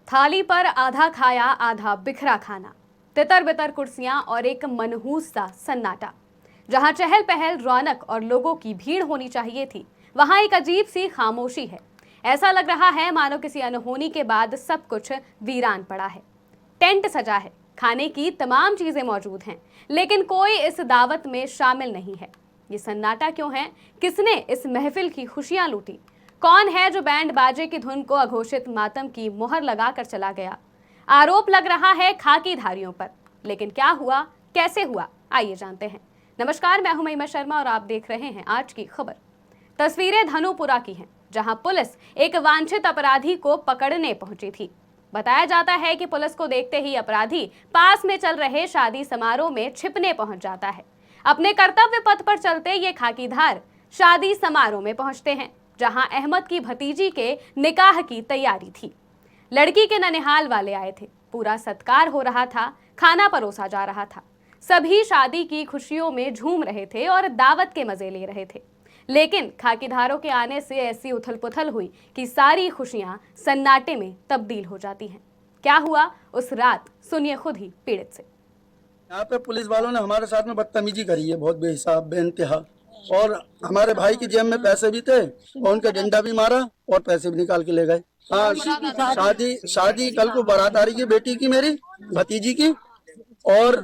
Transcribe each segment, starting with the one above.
थाली पर आधा खाया आधा बिखरा खाना, तितर बितर कुर्सियां और एक मनहूस सा सन्नाटा। जहां चहल पहल, रौनक और लोगों की भीड़ होनी चाहिए थी, वहां एक अजीब सी खामोशी है। ऐसा लग रहा है मानो किसी अनहोनी के बाद सब कुछ वीरान पड़ा है। टेंट सजा है, खाने की तमाम चीजें मौजूद हैं, लेकिन कोई इस दावत में शामिल नहीं है। ये सन्नाटा क्यों है? किसने इस महफिल की खुशियां लूटी? कौन है जो बैंड बाजे की धुन को अघोषित मातम की मोहर लगाकर चला गया? आरोप लग रहा है खाकीधारियों पर, लेकिन क्या हुआ, कैसे हुआ, आइए जानते हैं। नमस्कार, मैं हूं महिमा शर्मा और आप देख रहे हैं आज की खबर। तस्वीरें धनुपुरा की हैं, जहां पुलिस एक वांछित अपराधी को पकड़ने पहुंची थी। बताया जाता है कि पुलिस को देखते ही अपराधी पास में चल रहे शादी समारोह में छिपने पहुंच जाता है। अपने कर्तव्य पथ पर चलते ये खाकीधार शादी समारोह में पहुंचते हैं, जहां अहमद की भतीजी के निकाह की तैयारी थी। लड़की के ननिहाल वाले आए थे, पूरा सत्कार हो रहा था, खाना परोसा जा रहा था। सभी शादी की खुशियों में झूम रहे थे और दावत के मजे ले रहे थे। लेकिन खाकीधारों के आने से ऐसी उथल पुथल हुई कि सारी खुशियां सन्नाटे में तब्दील हो जाती हैं। क्या हुआ उस रात, सुनिए खुद ही पीड़ित से। यहाँ पे पुलिस वालों ने हमारे साथ में बदतमीजी करी है, बहुत बेहिसाब बेइंतहा। और हमारे भाई की जेब में पैसे भी थे और उनका डंडा भी मारा और पैसे भी निकाल के ले गए। हाँ, शादी कल को बारात आ रही है बेटी की, मेरी भतीजी की। और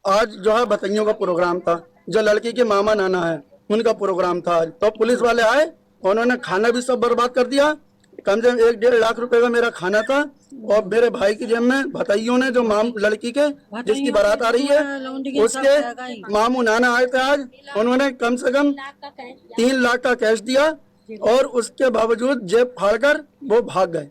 आज जो है बतइयों का प्रोग्राम था, जो लड़की के मामा नाना है उनका प्रोग्राम था आज। तो पुलिस वाले आए, उन्होंने खाना भी सब बर्बाद कर दिया। कम से कम 1-1.5 लाख रुपए का मेरा खाना था। और मेरे भाई की जेब में भताइयों ने, जो माम लड़की के जिसकी बारात आ रही है उसके मामू नाना आए थे आज, उन्होंने कम से कम 3 लाख का कैश दिया और उसके बावजूद जेब फाड़कर वो भाग गए।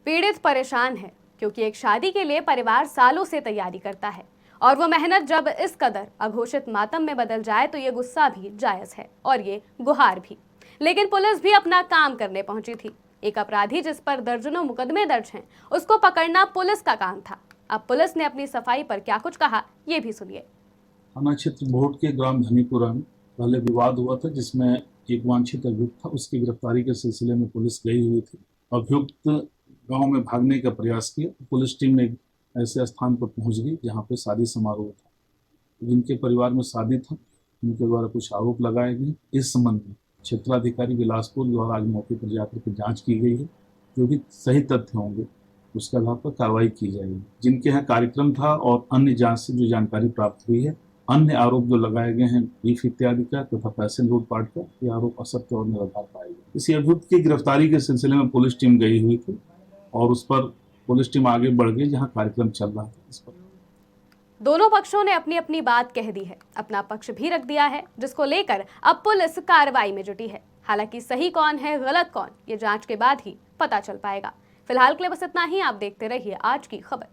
पीड़ित परेशान है क्योंकि एक शादी के लिए परिवार सालों से तैयारी करता है और वो मेहनत जब इस कदर अघोषित मातम में बदल जाए तो ये गुस्सा भी जायज है और ये गुहार भी। लेकिन पुलिस भी अपना काम करने पहुंची थी। एक अपराधी जिस पर दर्जनों मुकदमे दर्ज हैं, उसको पकड़ना पुलिस का काम था। अब पुलिस ने अपनी सफाई पर क्या कुछ कहा, ये भी सुनिए। थाना क्षेत्र भोट के ग्राम धनीपुरा में पहले विवाद हुआ था, जिसमें एक वांछित अभियुक्त था। उसकी गिरफ्तारी के सिलसिले में पुलिस गई हुई थी। अभियुक्त गांव में भागने का प्रयास किया। पुलिस टीम एक ऐसे स्थान पर पहुंच गई जहां पे शादी समारोह था। जिनके परिवार में शादी था, उनके द्वारा कुछ आरोप लगाए गए। इस संबंध में क्षेत्राधिकारी बिलासपुर द्वारा आज मौके पर जाकर के जांच की गई है। जो भी सही तथ्य होंगे उसके आधार पर कार्रवाई की जाएगी। जिनके यहाँ कार्यक्रम था और अन्य जांच से जो जानकारी प्राप्त हुई है, अन्य आरोप जो लगाए गए हैं बीफ इत्यादि का तथा पैसे लूटपाट का, ये आरोप असत्य और निराधार पाए गए। इसी अभियुक्त की गिरफ्तारी के सिलसिले में पुलिस टीम गई हुई थी और उस पर पुलिस टीम आगे बढ़ गई जहां कार्यक्रम चल रहा था। इस पर दोनों पक्षों ने अपनी अपनी बात कह दी है, अपना पक्ष भी रख दिया है, जिसको लेकर अब पुलिस कार्रवाई में जुटी है। हालांकि सही कौन है, गलत कौन, ये जांच के बाद ही पता चल पाएगा। फिलहाल के लिए बस इतना ही। आप देखते रहिए आज की खबर।